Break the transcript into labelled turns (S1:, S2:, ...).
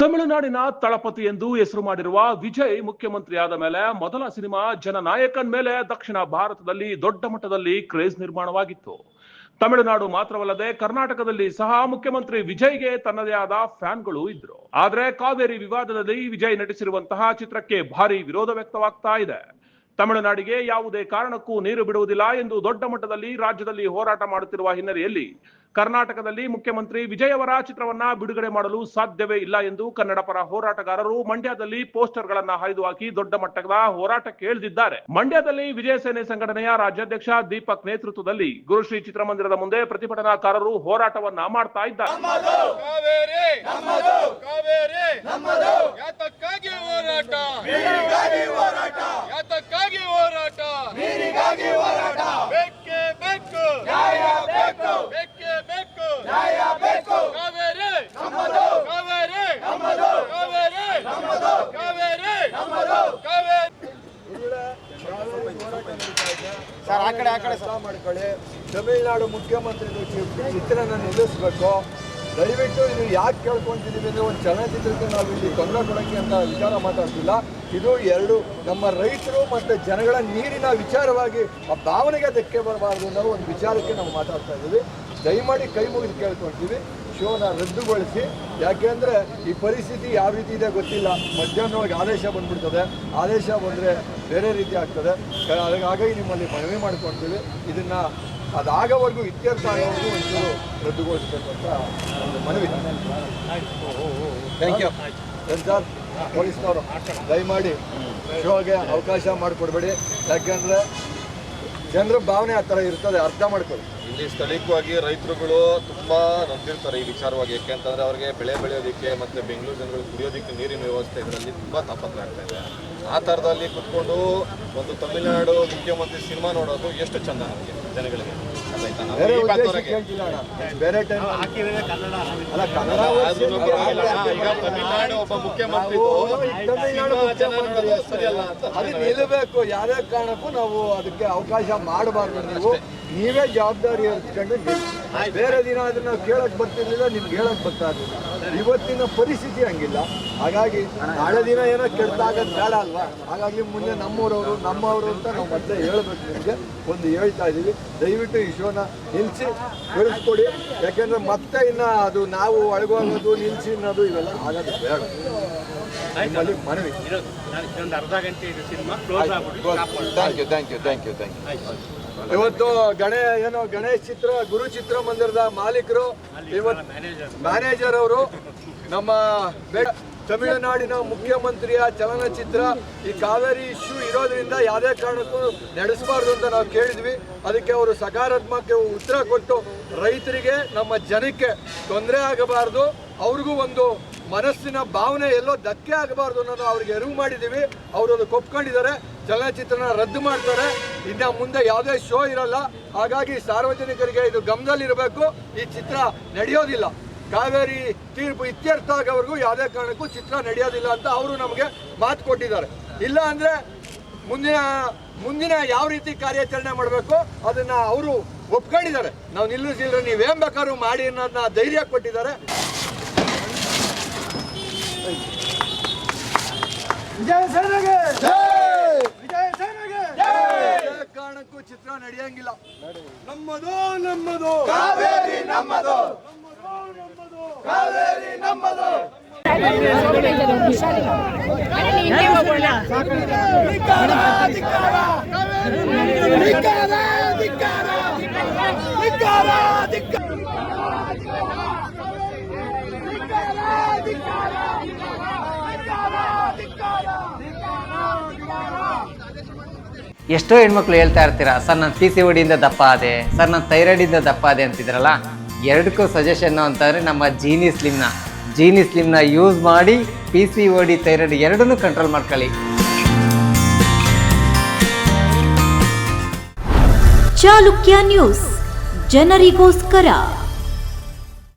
S1: ತಮಿಳುನಾಡಿನ ತಳಪತಿ ಎಂದು ಹೆಸರು ಮಾಡಿರುವ ವಿಜಯ್ ಮುಖ್ಯಮಂತ್ರಿಯಾದ ಮೇಲೆ ಮೊದಲ ಸಿನಿಮಾ ಜನನಾಯಕನ್ ಮೇಲೆ ದಕ್ಷಿಣ ಭಾರತದಲ್ಲಿ ದೊಡ್ಡ ಮಟ್ಟದಲ್ಲಿ ಕ್ರೇಜ್ ನಿರ್ಮಾಣವಾಗಿತ್ತು. ತಮಿಳುನಾಡು ಮಾತ್ರವಲ್ಲದೆ ಕರ್ನಾಟಕದಲ್ಲಿ ಸಹ ಮುಖ್ಯಮಂತ್ರಿ ವಿಜಯ್ಗೆ ತನ್ನದೇ ಆದ ಫ್ಯಾನ್ಗಳು ಇದ್ರು. ಆದ್ರೆ ಕಾವೇರಿ ವಿವಾದದಲ್ಲಿ ವಿಜಯ್ ನಟಿಸಿರುವಂತಹ ಚಿತ್ರಕ್ಕೆ ಭಾರಿ ವಿರೋಧ ವ್ಯಕ್ತವಾಗ್ತಾ ಇದೆ. ತಮಿಳುನಾಡಿಗೆ ಯಾವುದೇ ಕಾರಣಕ್ಕೂ ನೀರು ಬಿಡುವುದಿಲ್ಲ ಎಂದು ದೊಡ್ಡ ಮಟ್ಟದಲ್ಲಿ ರಾಜ್ಯದಲ್ಲಿ ಹೋರಾಟ ಮಾಡುತ್ತಿರುವ ಹಿನ್ನೆಲೆಯಲ್ಲಿ ಕರ್ನಾಟಕದಲ್ಲಿ ಮುಖ್ಯಮಂತ್ರಿ ವಿಜಯ್ ಅವರ ಚಿತ್ರವನ್ನ ಬಿಡುಗಡೆ ಮಾಡಲು ಸಾಧ್ಯವೇ ಇಲ್ಲ ಎಂದು ಕನ್ನಡ ಪರ ಹೋರಾಟಗಾರರು ಮಂಡ್ಯದಲ್ಲಿ ಪೋಸ್ಟರ್ ಗಳನ್ನ ಹರಿದು ಹಾಕಿ ದೊಡ್ಡ ಮಟ್ಟದ ಹೋರಾಟಕ್ಕೆ ಇಳಿದಿದ್ದಾರೆ. ಮಂಡ್ಯದಲ್ಲಿ ವಿಜಯ ಸೇನೆ ಸಂಘಟನೆಯ ರಾಜ್ಯಾಧ್ಯಕ್ಷ ದೀಪಕ್ ನೇತೃತ್ವದಲ್ಲಿ ಗುರುಶ್ರೀ ಚಿತ್ರಮಂದಿರದ ಮುಂದೆ ಪ್ರತಿಭಟನಾಕಾರರು ಹೋರಾಟವನ್ನ ಮಾಡ್ತಾ ಇದ್ದಾರೆ.
S2: ತಮಿಳುನಾಡು ಮುಖ್ಯಮಂತ್ರಿ ಚಿತ್ರನ ನಿಲ್ಲಿಸಬೇಕು. ದಯವಿಟ್ಟು ಇದು ಯಾಕೆ ಕೇಳ್ಕೊಂತಿದ್ದೀವಿ ಅಂದರೆ ಒಂದು ಚಲನಚಿತ್ರಕ್ಕೆ ನಾವು ಇಲ್ಲಿ ತೊಂದರೆ ಕೊಡೋಕ್ಕೆ ಅಂತ ವಿಚಾರ ಮಾತಾಡ್ತಿಲ್ಲ. ಇದು ಎರಡು ನಮ್ಮ ರೈತರು ಮತ್ತು ಜನಗಳ ನೀರಿನ ವಿಚಾರವಾಗಿ ಆ ಭಾವನೆಗೆ ಧಕ್ಕೆ ಬರಬಾರ್ದು ಅನ್ನೋ ಒಂದು ವಿಚಾರಕ್ಕೆ ನಾವು ಮಾತಾಡ್ತಾ ಇದ್ದೀವಿ. ದಯಮಾಡಿ ಕೈ ಮುಗಿದು ಕೇಳ್ಕೊಳ್ತೀವಿ, ಶೋನ ರದ್ದುಗೊಳಿಸಿ. ಯಾಕೆಂದರೆ ಈ ಪರಿಸ್ಥಿತಿ ಯಾವ ರೀತಿ ಇದೆ ಗೊತ್ತಿಲ್ಲ. ಮಧ್ಯಾಹ್ನವಾಗಿ ಆದೇಶ ಬಂದ್ಬಿಡ್ತದೆ, ಆದೇಶ ಬಂದರೆ ಬೇರೆ ರೀತಿ ಆಗ್ತದೆ. ಹಾಗಾಗಿ ನಿಮ್ಮಲ್ಲಿ ಮನವಿ ಮಾಡ್ಕೊಳ್ತೀವಿ, ಇದನ್ನು ಅದಾಗವರೆಗೂ ಇತ್ಯರ್ಥ ಆಗೋವರೆಗೂ ಒಂಚೂರು ರದ್ದುಗೊಳಿಸಬೇಕು ಅಂತ ಒಂದು ಮನವಿ. Thank you sir. ಪೊಲೀಸ್ನವರು ದಯಮಾಡಿ ಶೋಗೆ ಅವಕಾಶ ಮಾಡಿಕೊಡ್ಬೇಡಿ. ಯಾಕೆಂದರೆ ಜನರ ಭಾವನೆ ಆ ಥರ ಇರ್ತದೆ, ಅರ್ಥ ಮಾಡ್ಕೊಳ್ಳಿ.
S3: ಇಲ್ಲಿ ಸ್ಥಳೀಯವಾಗಿ ರೈತರುಗಳು ತುಂಬ ನೊಂದಿರ್ತಾರೆ ಈ ವಿಚಾರವಾಗಿ. ಯಾಕೆಂತಂದರೆ ಅವ್ರಿಗೆ ಬೆಳೆ ಬೆಳೆಯೋದಕ್ಕೆ ಮತ್ತು ಬೆಂಗಳೂರು ಜನಗಳು ಕುಡಿಯೋದಕ್ಕೆ ನೀರಿನ ವ್ಯವಸ್ಥೆ ಇದರಲ್ಲಿ ತುಂಬ ತಾಪತ್ರೆ ಆಗ್ತಾ ಇದೆ. ಆ ಥರದಲ್ಲಿ ಕುತ್ಕೊಂಡು ಒಂದು ತಮಿಳುನಾಡು ಮುಖ್ಯಮಂತ್ರಿ ಸಿನಿಮಾ ನೋಡೋದು ಎಷ್ಟು ಚಂದ ನಮಗೆ ಜನಗಳಿಗೆ.
S2: ಬೇರೆ ಟೈಮ್ ಅಲ್ಲ, ಕನ್ನಡ
S3: ಈಗ ತಮಿಳುನಾಡು ಒಬ್ಬ ಮುಖ್ಯಮಂತ್ರಿ
S2: ಅದು ನಿಲ್ಲಬೇಕು. ಯಾವುದೇ ಕಾರಣಕ್ಕೂ ನಾವು ಅದಕ್ಕೆ ಅವಕಾಶ ಮಾಡಬಾರ್ದು. ನೀವೇ ಜವಾಬ್ದಾರಿ ಹಚ್ಕೊಂಡು ಬೇರೆ ದಿನ ಅದನ್ನ ಕೇಳಕ್ ಬರ್ತಿರ್ಲಿಲ್ಲ, ನಿಮ್ಗೆ ಹೇಳಕ್ ಬರ್ತಾ ಇರಲಿಲ್ಲ. ಇವತ್ತಿನ ಪರಿಸ್ಥಿತಿ ಹಂಗಿಲ್ಲ. ಹಾಗಾಗಿ ನಾಳೆ ದಿನ ಏನೋ ಕೆಟ್ಟಾಗೋದು ಬೇಡ ಅಲ್ವಾ. ಹಾಗಾಗಿ ಮುಂದೆ ನಮ್ಮವರು ಅಂತ ನಾವು ಮತ್ತೆ ಹೇಳ್ಬೇಕು. ನಿಮಗೆ ಒಂದು ಹೇಳ್ತಾ ಇದ್ದೀವಿ, ದಯವಿಟ್ಟು ಈ ಶೋನ ನಿಲ್ಲಿಸಿ ಬೆಳೆಸ್ಕೊಡಿ. ಯಾಕೆಂದ್ರೆ ಮತ್ತೆ ಇನ್ನು ಅದು ನಾವು ಒಳಗೋಗೋದು ನಿಲ್ಲಿಸಿ ಅನ್ನೋದು ಇವೆಲ್ಲ ಆಗೋದು ಬೇಡ. ನಿಮ್ಮಲ್ಲಿ ಮನವಿ. Thank you. ಇವತ್ತು ಗಣೇಶ್ ಚಿತ್ರ ಗುರು ಚಿತ್ರಮಂದಿರದ ಮಾಲೀಕರು, ಇವತ್ತು ಮ್ಯಾನೇಜರ್ ಅವರು ನಮ್ಮ ತಮಿಳುನಾಡಿನ ಮುಖ್ಯಮಂತ್ರಿಯ ಚಲನಚಿತ್ರ ಈ ಕಾವೇರಿ ಇಶ್ಯೂ ಇರೋದ್ರಿಂದ ಯಾವುದೇ ಕಾರಣಕ್ಕೂ ನಡೆಸಬಾರ್ದು ಅಂತ ನಾವು ಕೇಳಿದ್ವಿ. ಅದಕ್ಕೆ ಅವರು ಸಕಾರಾತ್ಮಕ ಉತ್ತರ ಕೊಟ್ಟು ರೈತರಿಗೆ, ನಮ್ಮ ಜನಕ್ಕೆ ತೊಂದರೆ ಆಗಬಾರ್ದು, ಅವ್ರಿಗೂ ಒಂದು ಮನಸ್ಸಿನ ಭಾವನೆ ಎಲ್ಲೋ ಧಕ್ಕೆ ಆಗಬಾರ್ದು ಅನ್ನೋದು ಅವ್ರಿಗೆ ಅರಿವು ಮಾಡಿದ್ದೀವಿ. ಅವರು ಅದಕ್ಕೆ ಒಪ್ಕೊಂಡಿದ್ದಾರೆ. ಚಲನಚಿತ್ರನ ರದ್ದು ಮಾಡ್ತಾರೆ. ಇನ್ನು ಮುಂದೆ ಯಾವುದೇ ಶೋ ಇರಲ್ಲ. ಹಾಗಾಗಿ ಸಾರ್ವಜನಿಕರಿಗೆ ಇದು ಗಮನದಲ್ಲಿರಬೇಕು. ಈ ಚಿತ್ರ ನಡೆಯೋದಿಲ್ಲ. ಕಾವೇರಿ ತೀರ್ಪು ಇತ್ಯರ್ಥ ಆಗೋವರೆಗೂ ಯಾವುದೇ ಕಾರಣಕ್ಕೂ ಚಿತ್ರ ನಡೆಯೋದಿಲ್ಲ ಅಂತ ಅವರು ನಮಗೆ ಮಾತು ಕೊಟ್ಟಿದ್ದಾರೆ. ಇಲ್ಲ ಅಂದರೆ ಮುಂದಿನ ಯಾವ ರೀತಿ ಕಾರ್ಯಾಚರಣೆ ಮಾಡಬೇಕು ಅದನ್ನು ಅವರು ಒಪ್ಕೊಂಡಿದ್ದಾರೆ. ನಾವು ನಿಲ್ಲಿಸಿದ್ರೆ ನೀವೇನು ಬೇಕಾದ್ರೂ ಮಾಡಿ ಅನ್ನೋದನ್ನ ಧೈರ್ಯ ಕೊಟ್ಟಿದ್ದಾರೆ. ವಿಜಯ ಸೇನೆಗೆ ಕಾರಣಕ್ಕೂ ಚಿತ್ರ ನಡೆಯಂಗಿಲ್ಲ. ನಮ್ಮದು ಕಾವೇರಿ ನಮ್ಮದು, ಕಾವೇರಿ ನಮ್ಮದು.
S4: ಎಷ್ಟೋ ಹೆಣ್ಮಕ್ಳು ಹೇಳ್ತಾ ಇರ್ತೀರಾ, ಸರ್ ನಾನು PCOD ಇಂದ ದಪ್ಪ ಆದೆ, ಸರ್ ನಾನು ಥೈರಾಯ್ಡ್ ಇಂದ ದಪ್ಪ ಆದೆ ಅಂತಿದ್ರಲ್ಲ. ಎರಡಕ್ಕೂ ಸಜೆಷನ್ ಅಂತಂದರೆ ನಮ್ಮ ಜೀನಿ ಸ್ಲಿಮ್ನ ಯೂಸ್ ಮಾಡಿ PCOD ಥೈರಾಯ್ಡ್ ಎರಡನ್ನೂ ಕಂಟ್ರೋಲ್ ಮಾಡ್ಕೊಳ್ಳಿ.
S5: ಚಾಲುಕ್ಯ ನ್ಯೂಸ್, ಜನರಿಗೋಸ್ಕರ.